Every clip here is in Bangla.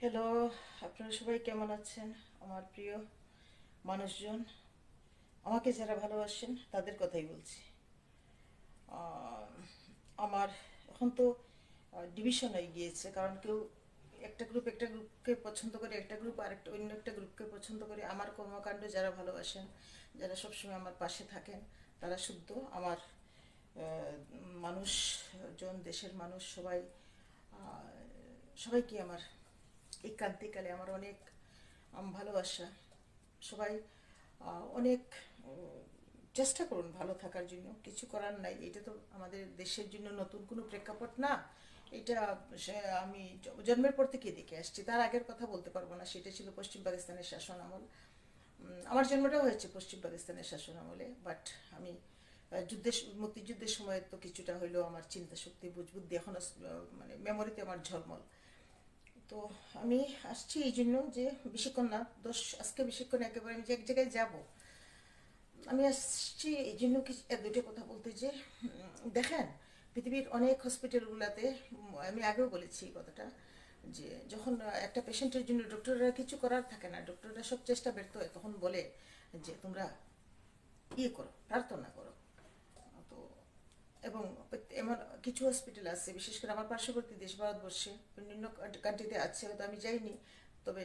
হ্যালো, আপনারা সবাই কেমন আছেন? আমার প্রিয় মানুষজন, আমাকে যারা ভালোবাসেন তাদের কথাই বলছি। আহ, আমার এখন তো ডিভিশন হয়ে গিয়েছে, কারণ কেউ একটা গ্রুপকে পছন্দ করে, একটা গ্রুপ আরেকটা অন্য একটা গ্রুপকে পছন্দ করে। আমার কর্মকাণ্ড যারা ভালোবাসেন, যারা সবসময় আমার পাশে থাকেন, তারা শুদ্ধ আমার মানুষজন, দেশের মানুষ সবাই। আহ, সবাইকে আমার এই ক্রান্তিকালে আমার অনেক ভালোবাসা। সবাই অনেক চেষ্টা করুন ভালো থাকার জন্য, কিছু করার নাই। এটা তো আমাদের দেশের জন্য নতুন কোনো প্রেক্ষাপট না। এটা আমি জন্মের পর থেকে দেখে আসছি, তার আগের কথা বলতে পারবো না। সেটা ছিল পশ্চিম পাকিস্তানের শাসন আমল। আমার জন্মটাও হয়েছে পশ্চিম পাকিস্তানের শাসন আমলে, বাট আমি মুক্তিযুদ্ধের সময় তো কিছুটা হইলেও আমার চিন্তা শক্তি বুঝবুদ্ধি এখনো মানে মেমোরিতে আমার ঝলমল। তো আমি আসছি এই জন্য যে বেশিক্ষণ না, আজকে বেশিক্ষণ একেবারে আমি যে এক জায়গায় যাব। আমি আসছি এই জন্য কি দুটো কথা বলতে, যে দেখেন, পৃথিবীর অনেক হসপিটালগুলোতে, আমি আগেও বলেছি এই কথাটা, যে যখন একটা পেশেন্টের জন্য ডক্টররা কিছু করার থাকে না, ডক্টররা সব চেষ্টা ব্যর্থ হয়, তখন বলে যে তোমরা করো, প্রার্থনা করো। তো এবং এমন কিছু হসপিটাল আছে, বিশেষ করে আমার পার্শ্ববর্তী দেশ ভারতবর্ষে, অন্যান্য কান্ট্রিতে আছে, হয়তো আমি যাইনি। তবে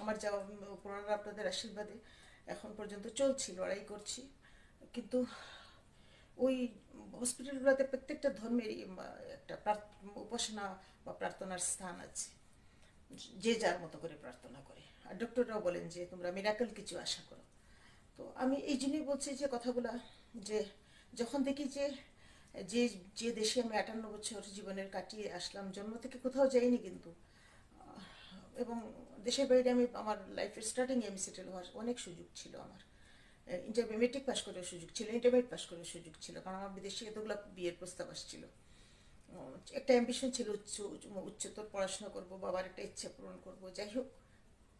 আমার যাওয়া পুরোনো আপনাদের আশীর্বাদে এখন পর্যন্ত চলছি, লড়াই করছি। কিন্তু ওই হসপিটালগুলোতে প্রত্যেকটা ধর্মেরই একটা উপাসনা বা প্রার্থনার স্থান আছে, যে যার মতো করে প্রার্থনা করে। আর ডক্টররাও বলেন যে তোমরা মিরাকল কিছু আশা করো। তো আমি এই জন্যই বলছি যে কথাগুলা, যে যখন দেখি যে যে যে দেশে আমি 58 বছর জীবনের কাটিয়ে আসলাম, জন্ম থেকে কোথাও যাইনি কিন্তু, এবং দেশের বাইরে আমি আমার লাইফের স্টার্টিংয়ে আমি সেটেল হওয়ার অনেক সুযোগ ছিল আমার। ইন্টারমিডিয়েট মেট্রিক পাস করার সুযোগ ছিল, ইন্টারমিডিয়েট পাস করার সুযোগ ছিল, কারণ আমার বিদেশে এতগুলো বিয়ের প্রস্তাব আসছিল। একটা অ্যাম্বিশন ছিল উচ্চতর পড়াশোনা করব, বাবার একটা ইচ্ছা পূরণ করব। যাই হোক,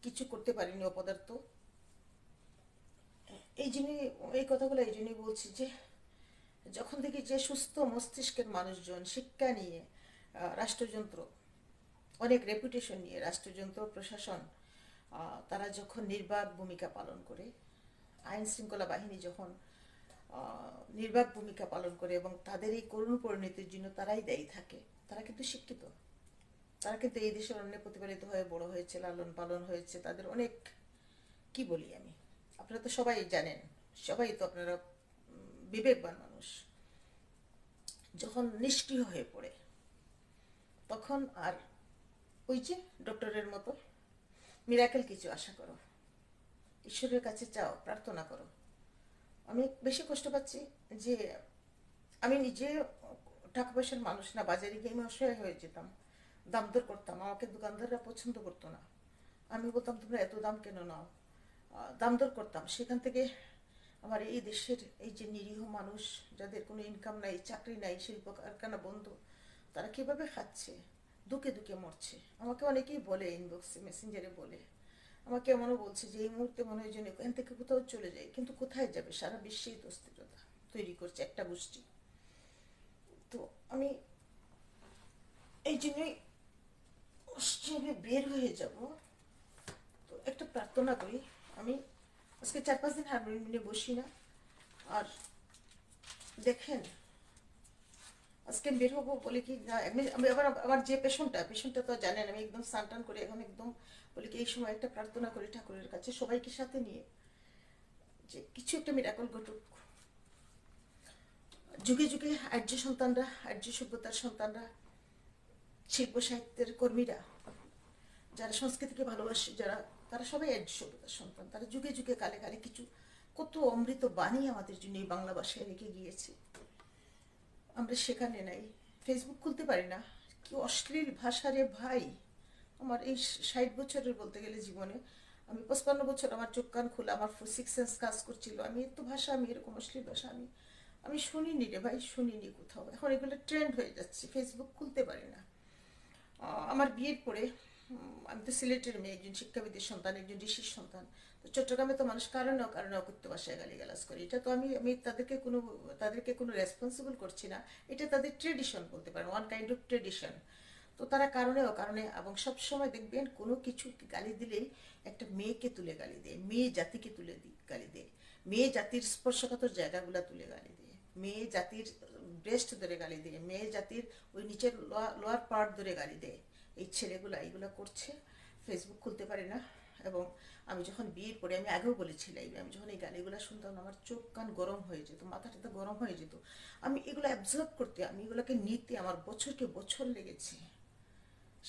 কিছু করতে পারিনি, অপদার্থ। এই জন্যই এই কথাগুলো এই জন্যই বলছি যে যখন দেখি যে সুস্থ মস্তিষ্কের মানুষজন শিক্ষা নিয়ে, রাষ্ট্রযন্ত্র, অনেক রেপুটেশন নিয়ে রাষ্ট্রযন্ত্র প্রশাসন, তারা যখন নির্বাক ভূমিকা পালন করে, আইন শৃঙ্খলা বাহিনী যখন নির্বাক ভূমিকা পালন করে, এবং তাদের এই করুণ পরিণতির জন্য তারাই দায়ী থাকে, তারা কিন্তু শিক্ষিত। তারা কিন্তু এই দেশের অনেক প্রতিপালিত হয়ে বড় হয়েছে, লালন পালন হয়েছে, তাদের অনেক, কি বলি আমি, আপনারা তো সবাই জানেন, সবাই তো আপনারা বিবেকবান মানুষ। যখন নিষ্ক্রিয় হয়ে পড়ে, তখন আর ওই যে ডক্টরের মতো মিরাকেল কিছু আশা করো, ঈশ্বরের কাছে চাও, প্রার্থনা করো। আমি বেশি কষ্ট পাচ্ছি যে আমি নিজে টাকা পয়সার মানুষ না, বাজারে গিয়ে আমি অসহায় হয়ে যেতাম, দাম দর করতাম, আমাকে দোকানদাররা পছন্দ করতো না। আমি বলতাম তোমরা এত দাম কেন নাও, দাম দর করতাম। সেখান থেকে আমার এই দেশের এই যে নিরীহ মানুষ, যাদের কোনো ইনকাম নাই, চাকরি নাই, শিল্প কারখানা বন্ধ, তারা কিভাবে খাচ্ছে, দুকে দুকে মরছে। আমাকে অনেকেই বলে, ইনবক্সে মেসেঞ্জারে বলে, আমাকে এমনও বলছে যে এই মুহূর্তে মনে হয় যেন এখান থেকে কোথাও চলে যায়, কিন্তু কোথায় যাবে? সারা বিশ্বেই তো অস্থিরতা তৈরি করছে একটা গোষ্ঠী। তো আমি এই জন্যই অস্ট্রেলিয়া বের হয়ে যাব। তো একটা প্রার্থনা করি। আমি আজকে 4-5 দিন হারমোনিয়াম নিয়ে বসি না। আর দেখেন, আজকে বের হবো বলে কি না, আমি আবার আমার যে পেশেন্টটা তো জানেন, আমি একদম স্নান টান করে এখন একদম বলি কি এই সময় একটা প্রার্থনা করি ঠাকুরের কাছে সবাইকে সাথে নিয়ে, যে কিছু একটা মিরাকল ঘটুক। যুগে যুগে আর্য সন্তানরা, আর্য সভ্যতার সন্তানরা, শিল্প সাহিত্যের কর্মীরা, যারা সংস্কৃতিকে ভালোবাসে, যারা, তারা সবাই আর্য সভ্যতার সন্তান। তারা যুগে যুগে কালে কালে কিছু কত অমৃত বাণী আমাদের জন্য এই বাংলা ভাষায় রেখে গিয়েছে, আমরা সেখানে নাই। ফেসবুক খুলতে পারি না, কি অশ্লীল ভাষা রে ভাই! আমার এই 60 বছরের বলতে গেলে জীবনে, আমি 55 বছর আমার চোখ কান খোলা, আমার সিক্স সেন্স কাজ করছিল, আমি এত ভাষা, আমি এরকম অশ্লীল ভাষা আমি আমি শুনিনি রে ভাই, শুনিনি কোথাও। এখন এগুলো ট্রেন্ড হয়ে যাচ্ছে, ফেসবুক খুলতে পারি না। আমার বিয়ের পরে আমি তো সিলেটের মেয়ে, একজন শিক্ষাবিদের সন্তান, একজন ঋষির সন্তান। তো চট্টগ্রামে তো মানুষ কারণেও কারণেও করতে বাসায় গালিগালাজ করে। এটা তো আমি আমি তাদেরকে কোনো রেসপন্সিবল করছি না। এটা তাদের ট্রেডিশন বলতে পারেন, ওয়ান কাইন্ড অফ ট্রেডিশন। তো তারা কারণে অকারণে এবং সব সময় দেখবেন কোনো কিছু গালি দিলেই একটা মেয়েকে তুলে গালি দেয়, মেয়ে জাতিকে তুলে গালি দেয়, মেয়ে জাতির স্পর্শকাতর জায়গাগুলো তুলে গালি দেয়, মেয়ে জাতির ব্রেস্ট ধরে গালি দেয়, মেয়ে জাতির ওই নিচের লোয়ার পার্ট ধরে গালি দেয়। এই ছেলেগুলা এইগুলো করছে, ফেসবুক খুলতে পারি না। এবং আমি যখন বিয়ের পরে, আমি আগেও বলেছিলাম, আমি যখন এই গালিগুলো শুনতাম আমার চোখ কান গরম হয়ে যেত, মাথাটা গরম হয়ে যেত। আমি এগুলো অ্যাবজর্ব করতে, আমি এগুলোকে নিতে আমার বছরকে বছর লেগেছে।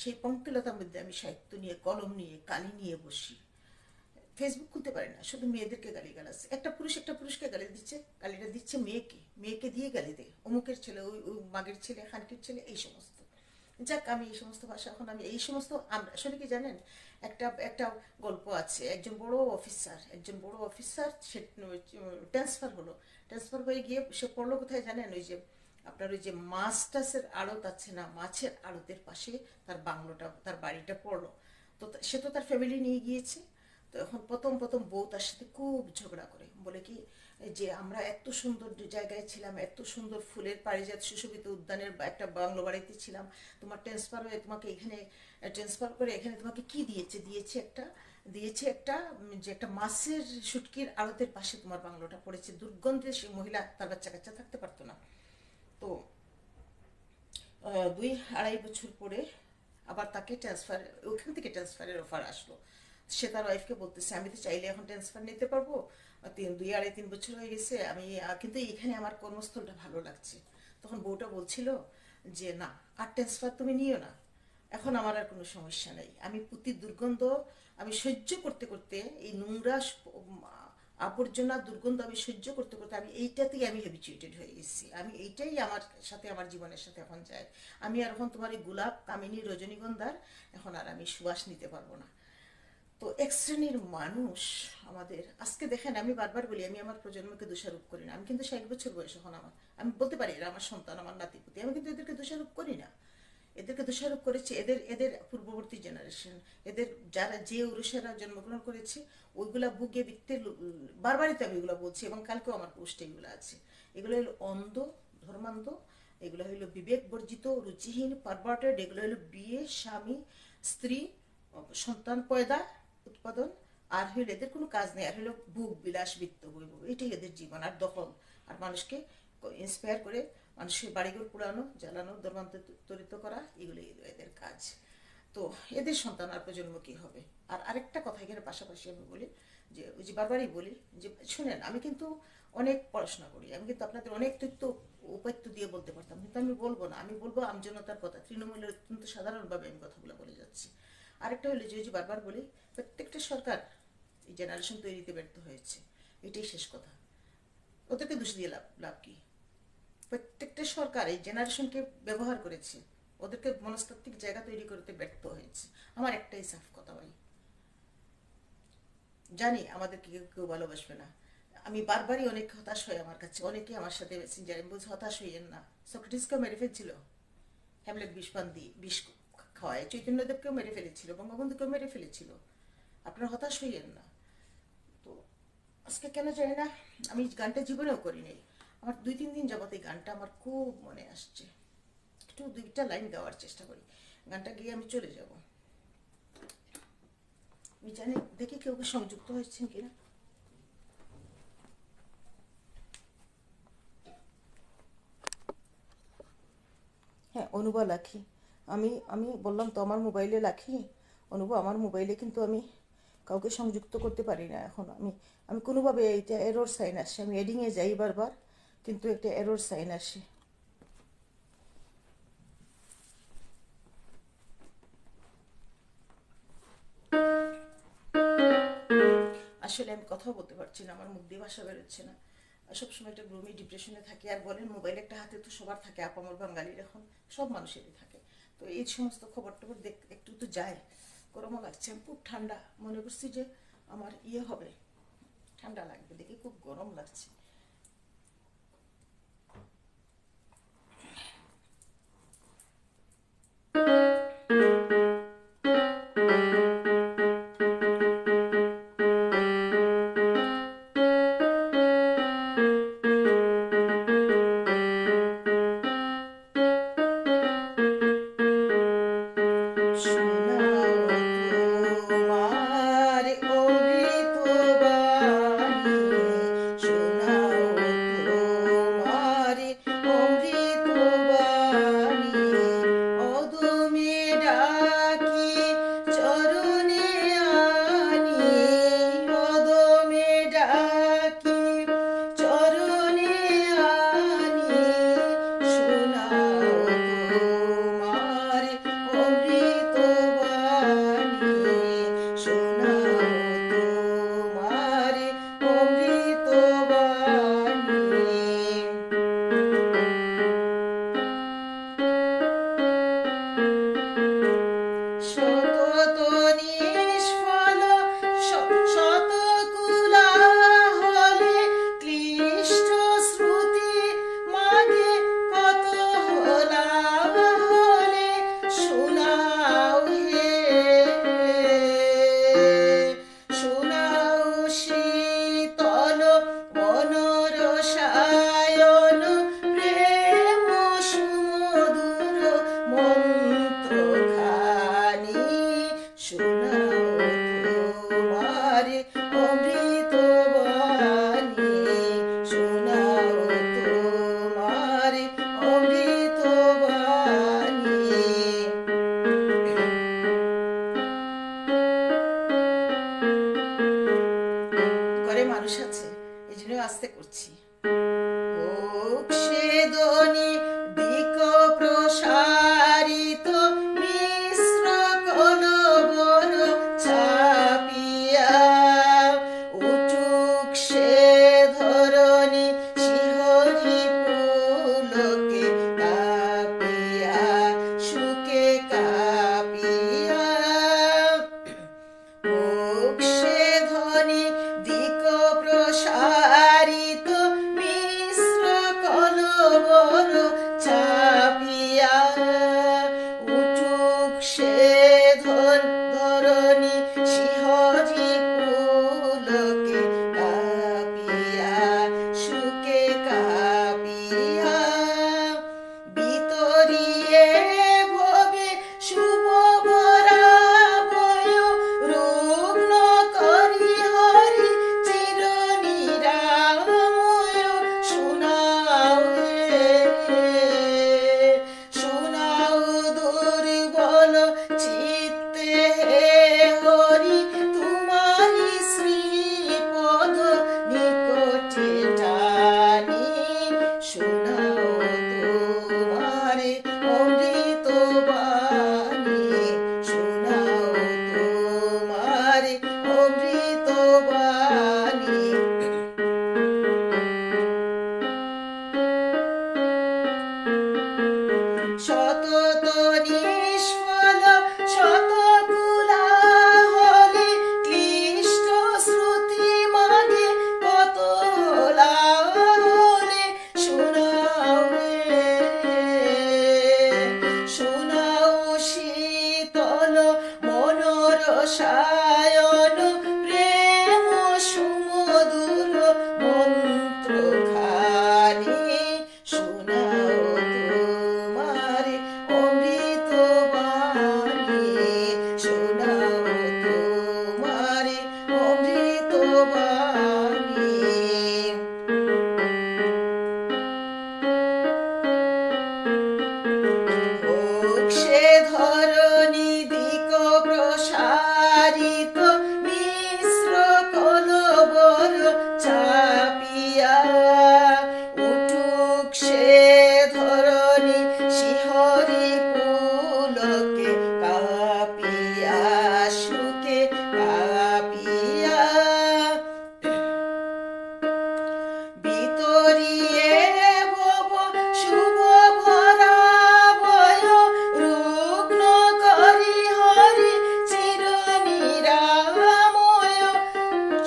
সেই পঙ্কিলতার মধ্যে আমি সাহিত্য নিয়ে, কলম নিয়ে, কালি নিয়ে বসি। ফেসবুক খুলতে পারে না, শুধু মেয়েদেরকে গালি গালাস। একটা পুরুষ একটা পুরুষকে গালি দিচ্ছে, গালিটা দিচ্ছে মেয়েকে, মেয়েকে দিয়ে গালি দেয়, অমুকের ছেলে, ওই ওই মাগের ছেলে, খানকির ছেলে, এই সমস্ত। যাক, আমি এই সমস্ত ভাষা, এখন আমি এই সমস্ত, আমরা আসলে কি জানেন, একটা একটা গল্প আছে, একজন বড় অফিসার সে ট্রান্সফার হলো। ট্রান্সফার হয়ে গিয়ে সে পড়লো কোথায় জানেন, ওই যে আপনার ওই যে মাছ টাছের আড়ত আছে না, মাছের আড়তের পাশে তার বাংলোটা, তার বাড়িটা পড়লো। তো সে তো তার ফ্যামিলি নিয়ে গিয়েছে। তো এখন প্রথম প্রথম বউ তার সাথে খুব ঝগড়া করে, বলে কি যে আমরা এত সুন্দর জায়গায় ছিলাম, এত সুন্দর ফুলের পারিজাত সুশোভিত উদ্যানের একটা বাংলো বাড়িতে ছিলাম, তোমার ট্রান্সফার হয়ে তোমাকে এখানে, ট্রান্সফার করে এখানে তোমাকে কি দিয়েছে, দিয়েছে একটা যে একটা মাছের শুটকির আড়তের পাশে তোমার বাংলোটা পড়েছে। দুর্গন্ধে সে মহিলা তার বাচ্চা কাচ্চা থাকতে পারতো না। তো 2-2.5 বছর পরে আবার তাকে ট্রান্সফার, ওখান থেকে ট্রান্সফারের অফার আসলো। সে তার ওয়াইফকে বলতেছে, আমি তো চাইলে এখন ট্রান্সফার নিতে পারবো, 2-2.5-3 বছর হয়ে গেছে, আমি কিন্তু এখানে আমার কর্মস্থলটা ভালো লাগছে। তখন বউটা বলছিল যে না, আর ট্রান্সফার তুমি নিও না, এখন আমার আর কোনো সমস্যা নেই, আমি পুতির দুর্গন্ধ আমি সহ্য করতে করতে, এই নোংরা আবর্জনা দুর্গন্ধ আমি সহ্য করতে করতে আমি এইটাতেই আমি হ্যাবিচুয়েটেড হয়ে গেছি, আমি এইটাই আমার সাথে, আমার জীবনের সাথে এখন যায়। আমি আর এখন তোমার এই গোলাপ, কামিনী, রজনীগন্ধার এখন আর আমি সুবাস নিতে পারবো না। তো এক শ্রেণীর মানুষ আমাদের আজকে দেখেন, আমি বারবার বলি আমি আমার প্রজন্মকে দোষারোপ করি না, আমি কিন্তু 60 বছর বয়স এখন আমার, আমি বলতে পারি এরা আমার সন্তান, আমার নাতিপুতি, আমি কিন্তু এদেরকে দোষারোপ করি না। এদেরকে দোষারোপ করেছে এদের এদের পূর্ববর্তী জেনারেশন, এদের যারা যে উরুষেরা জন্মগ্রহণ করেছে, ওইগুলা বুকে বিত্তে, বারবারই তো আমি এগুলো বলছি এবং কালকেও আমার পোস্টে এগুলো আছে। এগুলো হলো অন্ধ, ধর্মান্ধ, এগুলো হলো বিবেক বর্জিত, রুচিহীন, পারভার্টেড, এগুলো হলো বিয়ে, স্বামী, স্ত্রী, সন্তান পয়দা, উৎপাদন, আর হইল এদের কোনো কাজ নেই, আর হইলো ভোগ বিলাস, বৃত্ত বৈভব, এটাই এদের জীবন, আর দখল, আর মানুষকে ইন্সপায়ার করে মানুষের বাড়িঘর পুরানো, জ্বালানো, ধর্মান্তরিত করা, এগুলোই এদের কাজ। তো এদের সন্তান আর প্রজন্ম কি হবে? আর আরেকটা কথা এখানে পাশাপাশি আমি বলি, যে ওই যে বারবারই বলি যে শুনেন, আমি কিন্তু অনেক পড়াশোনা করি, আমি কিন্তু আপনাদের অনেক তথ্য উপাত্য দিয়ে বলতে পারতাম, কিন্তু আমি বলবো না, আমি বলবো আমজনতার কথা, তৃণমূলের অত্যন্ত সাধারণভাবে আমি কথাগুলো বলে যাচ্ছি। আরেকটা হলো যে ওই যে বারবার বলি, প্রত্যেকটা সরকার এই জেনারেশন তৈরিতে ব্যর্থ হয়েছে, এটাই শেষ কথা। ওদেরকে দোষ দিয়ে লাভ লাভ কি? প্রত্যেকটা সরকার এই জেনারেশনকে ব্যবহার করেছে, ওদেরকে মনস্তাত্ত্বিক জায়গা তৈরি করতে ব্যর্থ হয়েছে। আমার একটাই সাফ কথা ভাই, জানি আমাদেরকে কেউ কেউ ভালোবাসবে না, আমি বারবারই অনেক হতাশ হয়, আমার কাছে অনেকে আমার সাথে মেসেঞ্জারে বলছে হতাশ হইয়েন না, সক্রেটিসকেও মেরে ফেলছিল, হ্যামলেট বিষপান দিয়ে বিষ খাওয়ায়, চৈতন্যদেবকেও মেরে ফেলেছিল, বঙ্গবন্ধুকেও মেরে ফেলেছিল, আপনারা হতাশ হইয়েন না। তো আজকে কেন জানি না, আমি গানটা জীবনেও করিনি, আমার 2-3 দিন যাবত এই গানটা আমার খুব মনে আসছে, একটু 2টা লাইন গাওয়ার চেষ্টা করি, গানটা গিয়ে আমি চলে যাব। আমি জানি, দেখি কেউ কি সংযুক্ত হয়েছেন কিনা। হ্যাঁ, অনুবা লাখি, আমি আমি বললাম তো আমার মোবাইলে লাখি, অনুবা আমার মোবাইলে কিন্তু আমি কাউকে সংযুক্ত করতে পারি না এখন, আমি আমি কোনোভাবে, এইটা এরর সাইন আসে, আমি এডিংয়ে যাই বারবার, কিন্তু একটা এরর সাইন আসে। আসলে আমি কথাও বলতে পারছি না, আমার মুখ দিয়ে ভাষা বেরোচ্ছে না, আর সবসময় একটা গ্রুমি ডিপ্রেশনে থাকি। আর বলেন, মোবাইল একটা হাতে তো সবার থাকে, আপামর বাঙালির এখন সব মানুষেরই থাকে। তো এই সমস্ত খবর টবর দেখ একটু তো যায়, গরমও লাগছে, আমি খুব ঠান্ডা মনে করছি যে আমার ইয়ে হবে, ঠান্ডা লাগবে দেখি, খুব গরম লাগছে। সতত নিষ্ফল শত কোলাহলে ক্লিষ্ট শ্রুতি মাগে কত লালনে শোনাও শোনাও শীতল মনোরসায়ন প্রেম সুমধুর মন্ত্রখানি শোনাও তোমার অমৃত বাণী শোনাও তোমার অমৃত বাণী হোক সে ধরণী দিক প্রসারিত মিশ্র কলবর চাপিয়া উঠুক সে ধরণী শিহরি পুলকে কাঁপিয়া সুখে কাঁপিয়া ভিতরিয়ে ভব শুভ ভরা বয় রুগ্ন করি হরি চির নিরাময়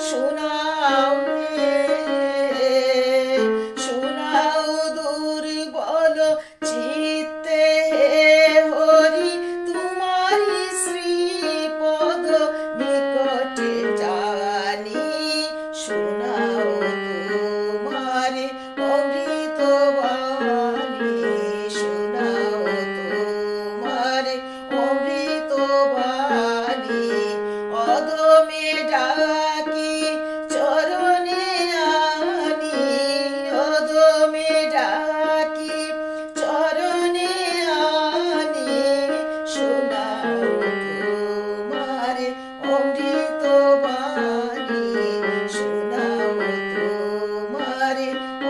শোনাও শোনাও দুর্বল চিত্তে হরি তোমারি শ্রীপদ নিকটে জানি শোনাও তোমার অমৃত বাণী শোনাও তোমার অমৃত বাণী অদমে ডাকি চরণে আনি অদমে ডাকি চরণে আনি শোনাও তোমার অমৃত বাণী শোনাও তোমার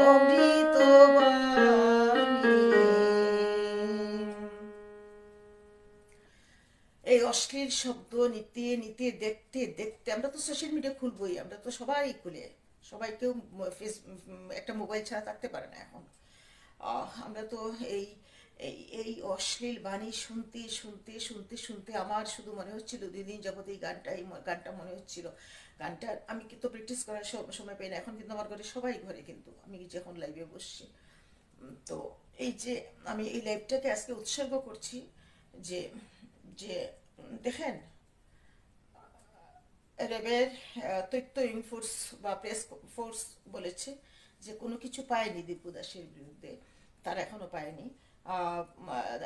অমৃত বাণী এই অশ্লীল শব্দ নিতে নিতে দেখতে দেখতে আমরা তো সোশ্যাল মিডিয়া খুলবই আমরা তো সবাই খুলে সবাই কেউ একটা মোবাইল ছাড়া থাকতে পারে না এখন আমরা তো এই এই এই অশ্লীল বাণী শুনতে শুনতে শুনতে শুনতে আমার শুধু মনে হচ্ছিল 2 দিন যাবত এই গানটা মনে হচ্ছিল গানটা আমি কিন্তু প্র্যাকটিস করার সময় পাই না এখন কিন্তু আমার ঘরে সবাই ঘরে কিন্তু আমি যখন লাইভে বসছি তো এই যে আমি এই লাইভটাকে আজকে উৎসর্গ করছি যে যে দেখেন র্যাবের তথ্য ইনফোর্স বা প্রেস ফোর্স বলেছে যে কোনো কিছু পায়নি দীপু দাসের বিরুদ্ধে তারা এখনো পায়নি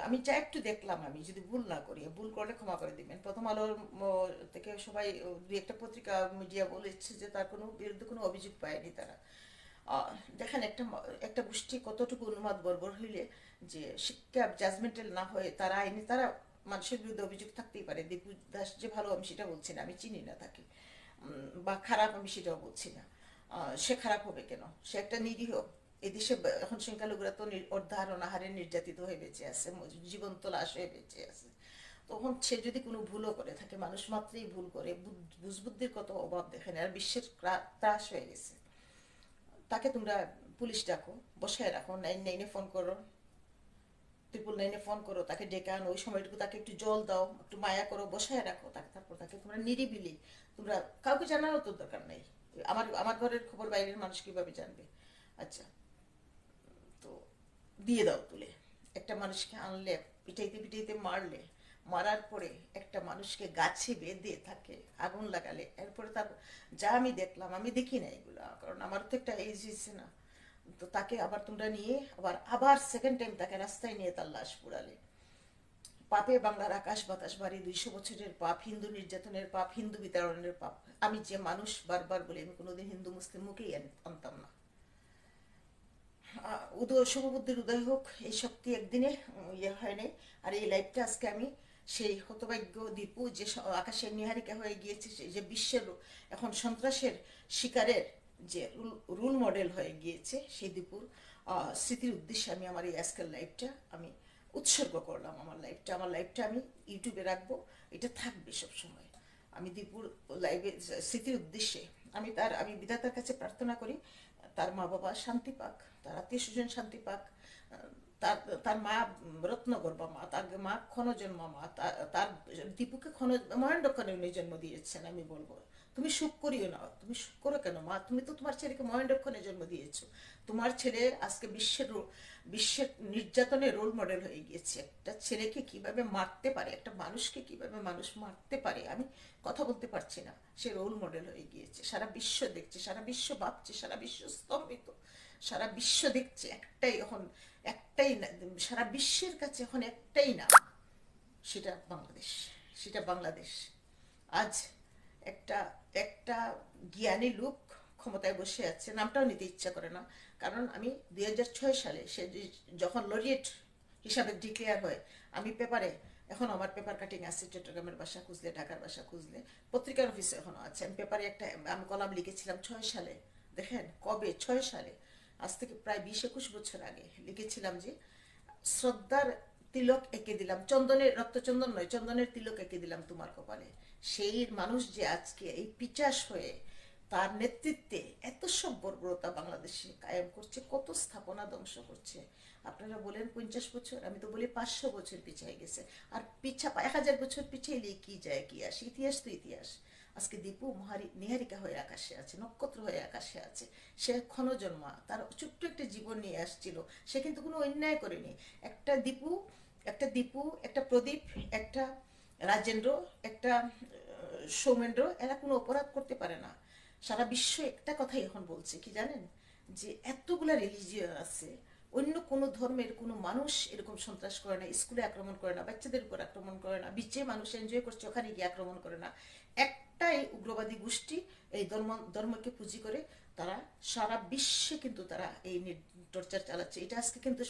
আমি যা একটু দেখলাম আমি যদি ভুল না করি ভুল করলে ক্ষমা করে দিবেন প্রথম আলোর থেকে সবাই 2-একটা পত্রিকা মিডিয়া বলেছে যে তার কোনো বিরুদ্ধে কোনো অভিযোগ পায়নি তারা দেখেন একটা একটা গোষ্ঠী কতটুকু উন্মাদ বর্বর হইলে যে শিক্ষা জাজমেন্টাল না হয়ে তারা আইনি তারা মানুষের বিরুদ্ধে অভিযোগ থাকতেই পারে দীপু দাস যে ভালো আমি সেটা বলছি না আমি চিনি না তাকে বা খারাপ আমি সেটাও বলছি না সে খারাপ হবে কেন সে একটা নিরীহ এদেশে এখন সংখ্যালঘুরা তো অর্ধার অনাহারে নির্যাতিত হয়ে বেঁচে আছে জীবন্ত লাশ হয়ে বেঁচে আছে তখন সে যদি কোনো ভুলও করে থাকে মানুষ মাত্রই ভুল করে বুঝবুদ্ধির কত অভাব দেখেন আর বিশ্বের ত্রাস হয়ে গেছে তাকে তোমরা পুলিশ ডাকো বসায় রাখো 999 ফোন করো 999 ফোন করো তাকে ডেকে আনো ওই সময়টুকু তাকে একটু জল দাও একটু মায়া করো বসায় রাখো তাকে তারপর তাকে তোমরা নিরিবিলি তোমরা কাউকে জানারও তো দরকার নেই আমার আমার ঘরের খবর বাইরের মানুষ কিভাবে জানবে আচ্ছা তো দিয়ে দাও তুলে একটা মানুষকে আনলে পিটাইতে পিটাইতে মারলে মারার পরে একটা মানুষকে গাছে বেঁধে থাকে আগুন লাগালে এরপরে তার যা আমি দেখলাম আমি দেখি না এগুলা কারণ আমার তো একটা এজ হয়েছে না তো তাকে আবার তোমরা নিয়ে আবার সেকেন্ড টাইম তাকে রাস্তায় নিয়ে তার লাশ পুড়ালে পাপে বাংলার আকাশ বাতাস বাড়ি 200 বছরের পাপ হিন্দু নির্যাতনের পাপ হিন্দু বিতাড়নের পাপ আমি যে মানুষ বারবার বলে আমি কোনোদিন হিন্দু মুসলিম মুখেই আনতাম না উদয় শুভবুদ্ধির উদয় হোক এই শক্তি একদিনে ইয়ে হয় নাই আর এই লাইফটা আজকে আমি সেই হতভাগ্য দীপু যে আকাশের নিহারিকা হয়ে গিয়েছে যে বিশ্বের এখন সন্ত্রাসের শিকারের যে রোল মডেল হয়ে গিয়েছে সেই দীপুর স্মৃতির উদ্দেশ্যে আমি আমার এই আজকের লাইফটা আমি উৎসর্গ করলাম আমার লাইফটা আমি ইউটিউবে রাখবো এটা থাকবে সব সময় আমি দীপুর লাইভে স্মৃতির উদ্দেশ্যে আমি বিধাতার কাছে প্রার্থনা করি তার মা বাবা শান্তি পাক তার আত্মীয় স্বজন শান্তি পাক তার তার মা রত্নগর্ভা মা, তার মা ক্ষণজন্মা মা, তার দীপুকে মহেন্দ্রক্ষণে জন্ম দিয়েছেন। আমি বলবো তুমি সুখ করিও না, তুমি সুখ করো কেন মা? তুমি তো তোমার ছেলেকে মহেন্দ্রক্ষণে জন্ম দিয়েছো। তোমার ছেলে আজকে বিশ্বের নির্যাতনের রোল মডেল হয়ে গিয়েছে। একটা ছেলেকে কিভাবে মারতে পারে, একটা মানুষকে কিভাবে মানুষ মারতে পারে, আমি কথা বলতে পারছি না। সে রোল মডেল হয়ে গিয়েছে, সারা বিশ্ব দেখছে, সারা বিশ্ব ভাবছে, সারা বিশ্ব স্তম্ভিত, সারা বিশ্ব দেখছে। একটাই না, সারা বিশ্বের কাছে এখন একটাই নাম, সেটা বাংলাদেশ, সেটা বাংলাদেশ। আজ একটা একটা জ্ঞানী লোক ক্ষমতায় বসে আছে, নামটাও নিতে ইচ্ছা করে না। কারণ আমি 2006 সালে সে যখন লরিয়েট হিসাবে ডিক্লেয়ার হয়, আমি পেপারে, এখন আমার পেপার কাটিং আছে, চট্টগ্রামের বাসা খুঁজলে, ঢাকার বাসা খুঁজলে, পত্রিকার অফিসে এখনো আছে। আমি পেপারে একটা আমি কলাম লিখেছিলাম 6 সালে। দেখেন কবে, 6 সালে, আজ থেকে প্রায় 20-21 বছর আগে লিখেছিলাম যে শ্রদ্ধার তিলক এঁকে দিলাম, চন্দনের, রক্তচন্দন নয়, চন্দনের তিলক এঁকে দিলাম তোমার কপালে। সেই মানুষ যে আজকে এই পিচাস হয়ে তার নেতৃত্বে এত সব বর্বরতা বাংলাদেশে কায়েম করছে, কত স্থাপনা ধ্বংস করছে। আপনারা বলেন 50 বছর, আমি তো বলি 500 বছর পিছিয়ে গেছে। আর 1000 বছর পিছিয়ে কি যায় কি আসে, ইতিহাস তো ইতিহাস। আজকে দীপু নিহারিকা হয়ে আকাশে আছে, নক্ষত্র হয়ে আকাশে আছে। সে ক্ষণজন্মা, তার ছোট্ট একটা জীবন নিয়ে আসছিল। সে কিন্তু কোনো অন্যায় করেনি। একটা দীপু, একটা প্রদীপ, একটা রাজেন্দ্র, একটা সৌমেন্দ্র, এরা কোনো অপরাধ করতে পারে না। সারা বিশ্ব একটা কথাই এখন বলছে কি জানেন, যে এতগুলা রিলিজিয়ন আছে, অন্য কোনো ধর্মের কোনো মানুষ এরকম সন্ত্রাস করে না, স্কুলে আক্রমণ করে না, বাচ্চাদের উপর আক্রমণ করে না, বিচে মানুষ এনজয় করছে ওখানে গিয়ে আক্রমণ করে না। একটাই উগ্রবাদী গোষ্ঠী এই ধর্মকে পুঁজি করে তারা সারা বিশ্বে কিন্তু তারা এই টর্চার চালাচ্ছে। এটা আজকে কিন্তু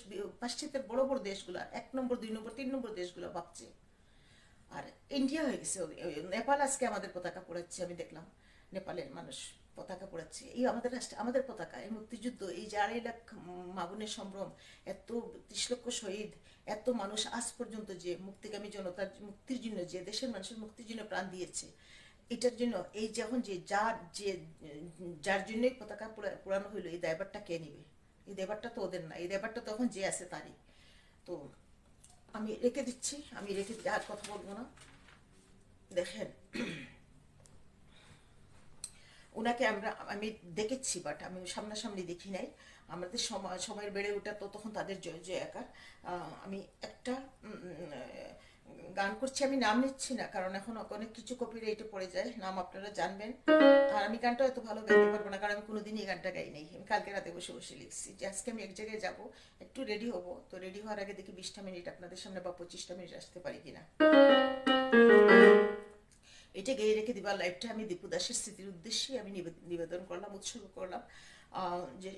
পাশ্চাত্যের বড় বড় দেশগুলা, 1 নম্বর, 2 নম্বর, 3 নম্বর দেশগুলো ভাবছে। আর ইন্ডিয়া হয়ে গেছে, নেপাল আজকে আমাদের পতাকা পড়াচ্ছে, আমি দেখলাম নেপালের মানুষ পতাকা পড়াচ্ছে। এই আমাদের রাষ্ট্রে আমাদের পতাকা, এই মুক্তিযুদ্ধ, এই যে 2.5 লাখ মাগুনের সম্ভ্রম, এত 30 লক্ষ শহীদ, এত মানুষ আজ পর্যন্ত যে মুক্তিগামী জনতার মুক্তির জন্য, যে দেশের মানুষের মুক্তির জন্য প্রাণ দিয়েছে, এটার জন্য এই যখন যার জন্যই পতাকা পোড়ানো হইলো, এই দায়ভারটা কে নিবে? এই দায়ভারটা তো ওদের না, এই দায়ভারটা তখন যে আছে তারই। তো আমি রেখে দিচ্ছি, আর কথা বলবো না। দেখেন, ওনাকে আমি দেখেছি, বাট আমি সামনাসামনি দেখি নাই। আমাদের সময়ের বেড়ে ওঠা তো তখন তাদের জয় জয়াকার। আমি একটা গান করছি, আমি নাম নিচ্ছি না, কারণ এখন অনেক কিছু কপিরাইটে পড়ে যায়, নাম আপনারা জানবেন। আর আমি গানটা এত ভালো গাইতে পারবো না, কারণ আমি কোনোদিনই এই গানটা গাই নাই। আমি কালকে রাতে বসে বসে লিখছি যে আজকে আমি এক জায়গায় যাব, একটু রেডি হব, তো রেডি হওয়ার আগে দেখি 20টা মিনিট আপনাদের সামনে বা 25টা মিনিট আসতে পারি কিনা। এটা গেয়ে রেখে দিবার লাইফটা আমি দীপু দাসের স্মৃতির উদ্দেশ্যে আমি নিবেদন করলাম, উৎসর্গ করলাম। যে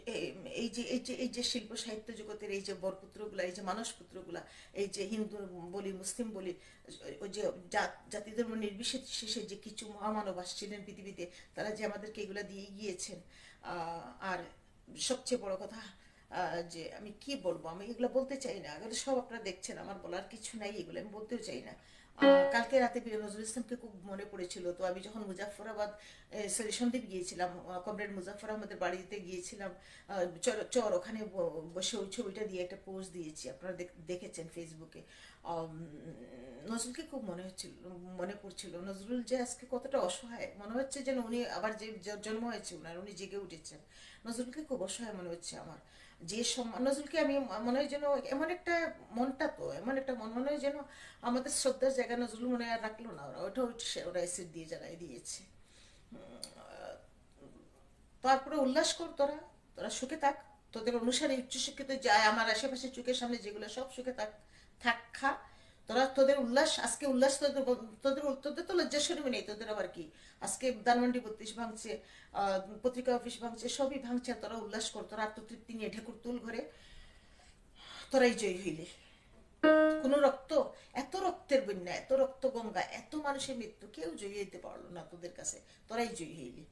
এই যে শিল্প সাহিত্য জগতের এই যে বরপুত্রগুলা, এই যে মানসপুত্রগুলা, এই যে হিন্দু বলি, মুসলিম বলি, ওই যে জাতি ধর্ম নির্বিশেষে যে কিছু মহামানব আসছিলেন পৃথিবীতে, তারা যে আমাদেরকে এগুলা দিয়ে গিয়েছেন। আর সবচেয়ে বড় কথা, যে আমি কি বলবো, আমি এগুলো বলতে চাই না, এগুলো সব আপনারা দেখছেন, আমার বলার কিছু নাই, এগুলো আমি বলতেও চাই না। কালকে রাতে নজরুল ইসলামকে খুব মনে পড়েছিল, তো আমি যখন মুজাফফরাবাদ, সরি সন্দ্বীপ গিয়েছিলাম, কমরেড মুজাফফর আহমদের বাড়িতে গিয়েছিলাম, চর ওখানে বসে ওই ছবিটা দিয়ে একটা পোস্ট দিয়েছি, আপনারা দেখেছেন ফেসবুকে। নজরুলকে খুব মনে পড়ছিল, নজরুল যে আজকে কতটা অসহায়, মনে হচ্ছে যেন উনি আবার যে জন্ম হয়েছে উনার, উনি জেগে উঠেছেন। নজরুলকে খুব অসহায় মনে হচ্ছে আমার। যে সম্মান নজরুলকে আমি মনে হয় যেন এমন একটা মনটা, তো এমন একটা মন, মনে হয় যেন আমাদের শ্রদ্ধার জায়গা নজরুল মনে আর রাখলো না, ওরা অ্যাসিড দিয়ে জ্বালাই দিয়েছে। তারপরে উল্লাস কর, তোরা তোরা সুখে থাক, তোদের অনুসারে উচ্চশিক্ষিত যায় আমার আশেপাশে চোখের সামনে যেগুলো, সব সুখে থাক, থাক খা। তোরা তোদের উল্লাস, আজকে উল্লাস তোদের, তোদের তোদের তো লজ্জা শরীর নেই, তোদের আবার কি? আজকে ধানমন্ডি 32 ভাঙছে, পত্রিকা অফিস ভাঙছে, সবই ভাঙছে, তোরা উল্লাস কর, তোরা আত্মতৃপ্তি নিয়ে ঢেকুর তুল ঘরে, তোরাই জয়ী হইলে। কোনো রক্ত, এত রক্তের বন্যা, এত রক্ত গঙ্গা, এত মানুষের মৃত্যু, কেউ জয়ী হইতে পারলো না তোদের কাছে, তোরাই জয়ী হইলি।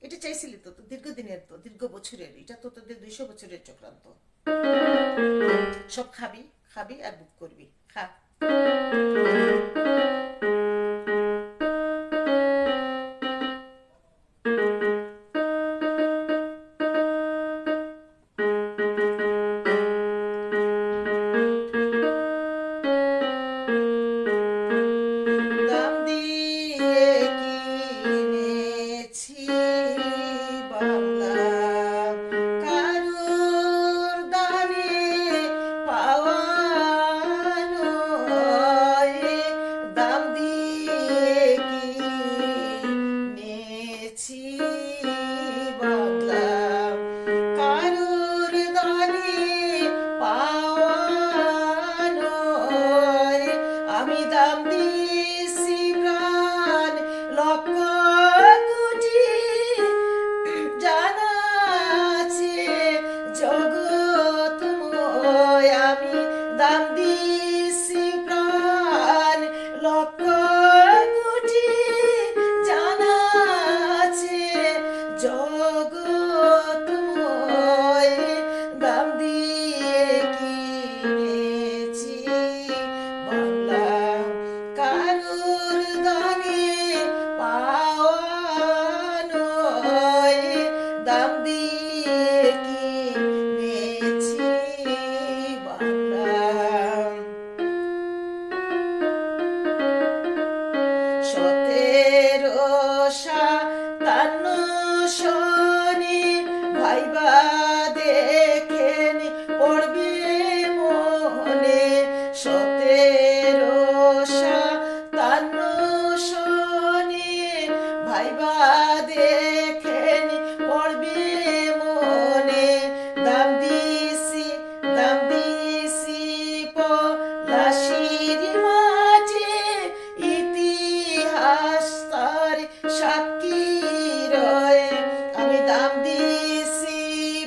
এটা চাইছিলি তো, দীর্ঘদিনের, তো দীর্ঘ বছরের, এটা তো তোদের 200 বছরের চক্রান্ত। সব খাবি, খাবি আর বুক করবি, খা। দাম দিছি প্রাণ লক্ষ কোটি, জানা আছে জগৎময়। আমি দাম দিছি প্রাণ লক্ষ কোটি, জানা আছে জগৎময়। দাম দিয়ে কিনেছি বাংলা, কারুর দানে পাওয়া নয়। দাম দিয়ে কিনেছি বাংলা। 1757 সনে ভাইবা দেখেন পড়বে মনে। 1757 সনে ভাইবা দেখেন পড়বে মনে। দাম দিছি পলাশির মাঝে, ইতিহাস তার সাক্ষী রয়। আমি দাম দিছি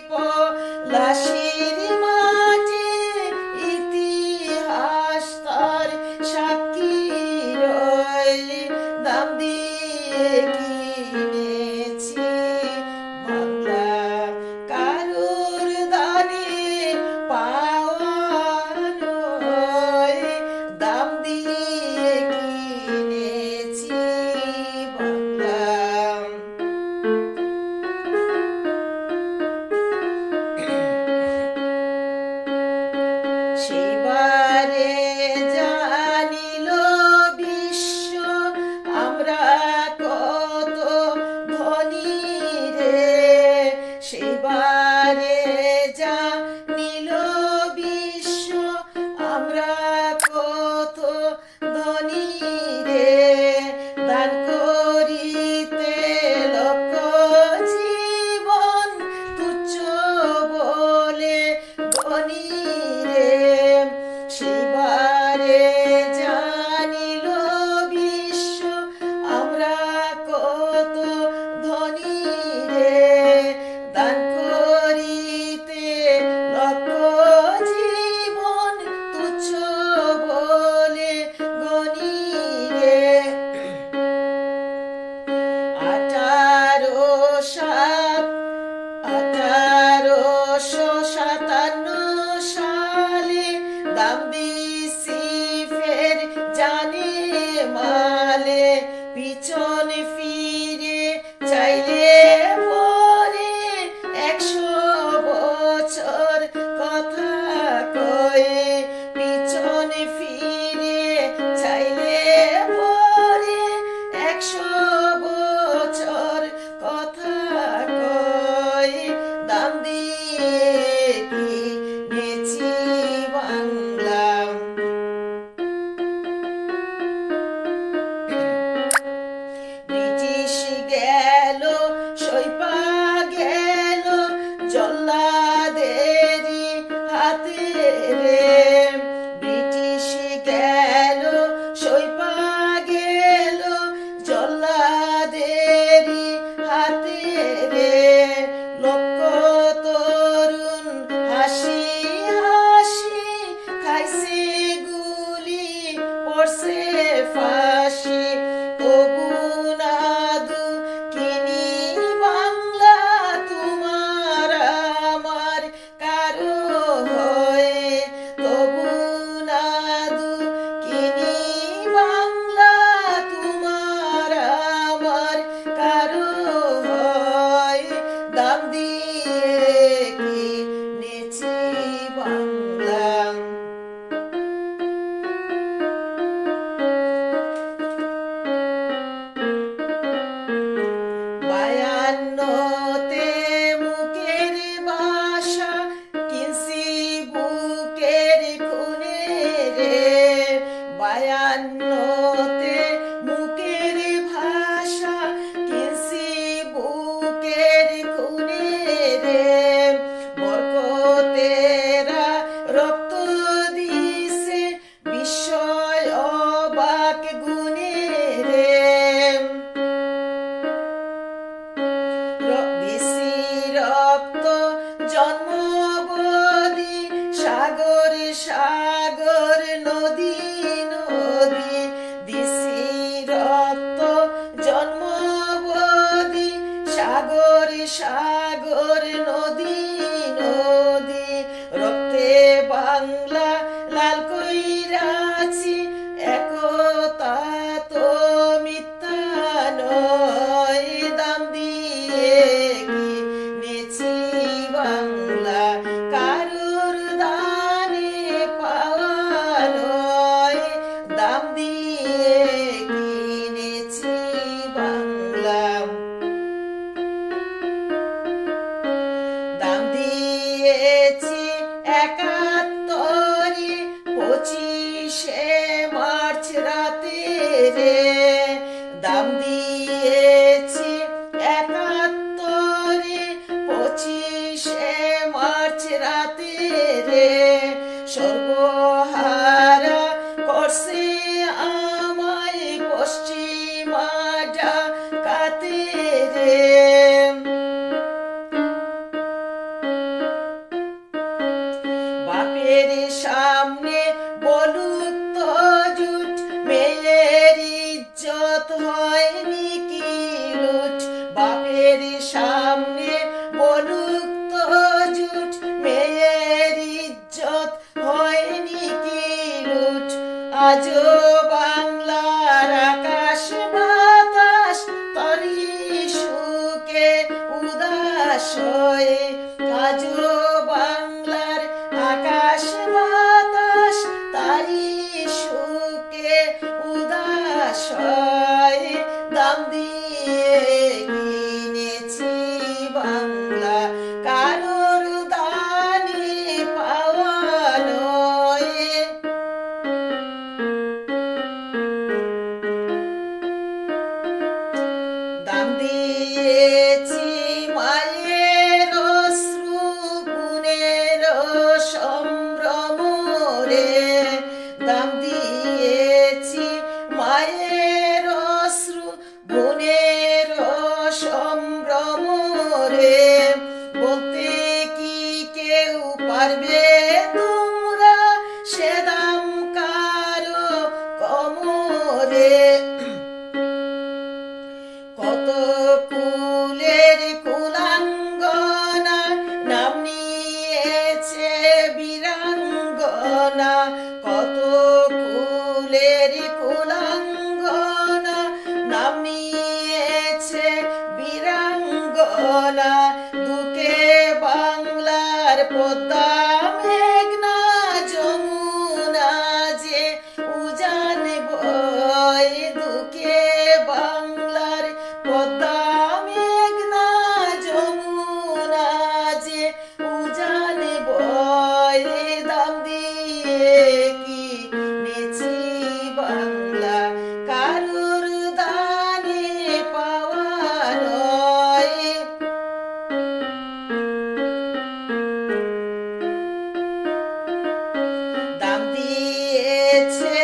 পলাশির মাঝে, ইতিহাস তার সাক্ষী রয়। দাম দিয়ে কিনেছি বাংলা, কারুর দানে পাওয়া নয়। দাম দিয়ে কিনেছি বাংলা। সেবারে জানিল বিশ্ব আমরা কত ধনী রে। সেবারে জানিল বিশ্ব আমরা কত ধনী রে। দান করিতে লক্ষ জীবন তুচ্ছ বলে গণি রে। সেবারে জানিল বিশ্ব আমরা কত ধনী রে। দান করিতে লক্ষ জীবন তুচ্ছ বলে গণি রে। 1857 সালে দাম দিছি ফের জানে মালে। পিছনে ফিরে চাইলে পরে 100 বছর কথা কয়ে। পিছনে ফিরে চাইলে পরে 100 বছর কথা কয়। দাম দিয়ে কিনেছি বাংলা। ব্রিটিশ গেল সইপা গেল জল্লাদেরই হাতে রে। ব্রিটিশ গেল সইপা গেল জল্লাদেরই হাতে রে। লক্ষ তরুণ হাসি হাসি খাইছে গুলি, পড়ছে ফাঁসি। তবু না দুঃখিনী বাংলা তোমার আমার কারো হয়ে। তবু না দুঃখিনী বাংলা তোমার আমার কারো হয়। দাম দিয়ে কিনেছি বাংলা। 52তে মুখের ভাষা কিনছি বুকের খুনে রে। 52তে মুখের ভাষা কিনছি বুকের খুনে রে। বরকতেরা রক্ত দিছে বিস্ময় অবাক রাতে রে, দাম দিয়েছি 71, 25 মার্চ রাতে রে, সর্বহারা করছে আমায় পশ্চিমা ডাকাতে রে। বাপের সামনে বলুক তো জুট, মেয়ের ইজ্জত হয়নি কি লুট। বাপের সামনে বলুক তো জুট, মেয়ের ইজ্জত হয়নি কি লুট। আজও বাংলার আকাশ বাতাস তরি সুখে উদাস হয়ে, আজও বাংলার আকাশ বাতাস তারি সুখে উদাস হয়। দাম দিয়ে কিনেছি বাংলা, কারোর দানে পাওয়া নয়। দাম দিয়েছি মায়ের অশ্রু, বোনের সম্ভ্রম রে, দাম দিয়েছি মায়ের অশ্রু, বোনের সম্ভ্রম রে। বলতে কি কেউ পারবে তোমরা, সে দাম কারো কমরে। কত কুলের কুলাঙ্গনা নাম নিয়েছে বীরাঙ্গনা, কত কুলের কুলাঙ্গনা নাম নিয়েছে বীরাঙ্গনা। দুকে বাংলার পদ্মা মেঘনা যমুনা যে উজান বয়, দুকে বাংলার পদ্মা মেঘনা যমুনা যে উজান বয়। দাম দিয়ে কিনেছি বাংলা, কারোর দানে পাওয়া নয়। দাম দিয়েছে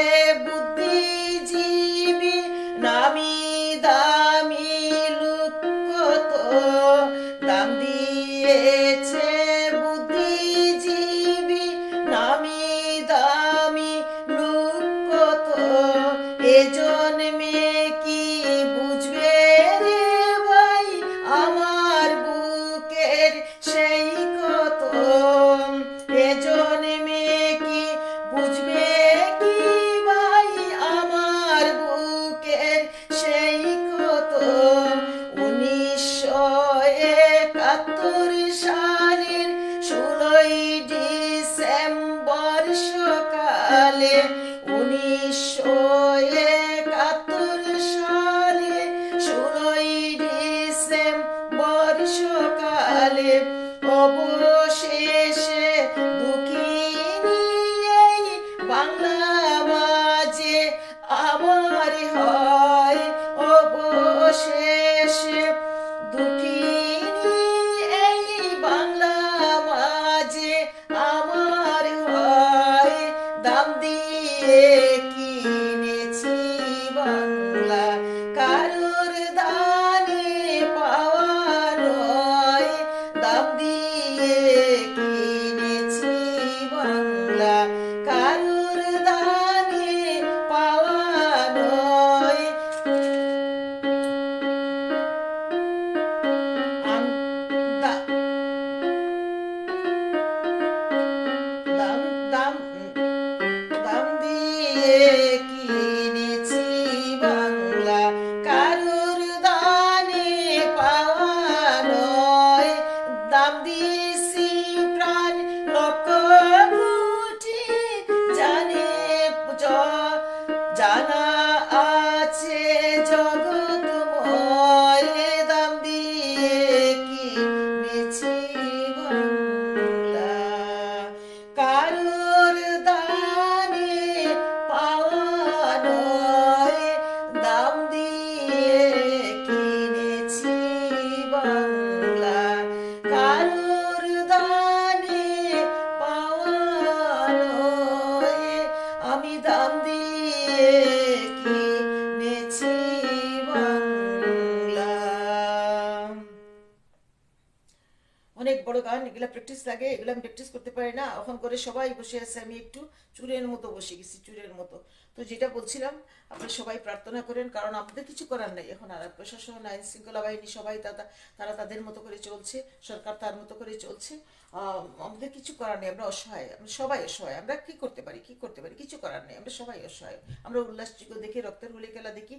বুদ্ধিজীবী নামি দামি লোক কত, দাম দিয়েছে বুদ্ধিজীবী নামি দামি লোক কত। এ জন্মে কি বুঝবে রে ভাই আমার বুকের সেই কত, এ জন্মে কি বুঝবে কি ভাই আমার বুকের সেই কত। 1971 সালের 16ই ডিসেম্বর সকালে, 1971 সালে 16ই ডিসেম্বর সকালে, অবশেষে দুঃখিনী এই বাংলা মাঝে আমার হয়। অবশেষে দুঃখিনী এই বাংলা মাঝে আমার হয়। দাম দিয়ে কিনেছি বাংলা, কারোর দানে পাওয়া নয়। দাম দিয়ে কিনেছি বাংলা, কারোর দানে পাওয়া নয়। দা- দাম দাম দাম দিয়ে কিনেছি বাংলা, কারোর দানে পাওয়া নয়। দাম দিয়েছি প্রাণ লক্ষ কোটি, জানে জানা আছে জগৎময়। দাম দিয়ে কিনেছি বাংলা, কারোর দানে পাওয়া নয়। অনেক বড় গান, এগুলা প্র্যাকটিস লাগে, এগুলো আমি প্র্যাকটিস করতে পারি না। এখন করে সবাই বসে আছে, আমি একটু চুরের মতো বসে গেছি, চুরের মতো। তো যেটা বলছিলাম, আপনারা সবাই প্রার্থনা করেন, কারণ আমাদের কিছু করার নেই এখন। আর প্রশাসন, আইন শৃঙ্খলা বাহিনী সবাই তারা তাদের মতো করে চলছে, সরকার তার মতো করে চলছে। আমাদের কিছু করার নেই, আমরা অসহায়, আমরা সবাই অসহায়। আমরা কি করতে পারি, কি করতে পারি? কিছু করার নেই, আমরা সবাই অসহায়। আমরা উল্লাসযোগ্য দেখি, রক্তের হোলি খেলা দেখি,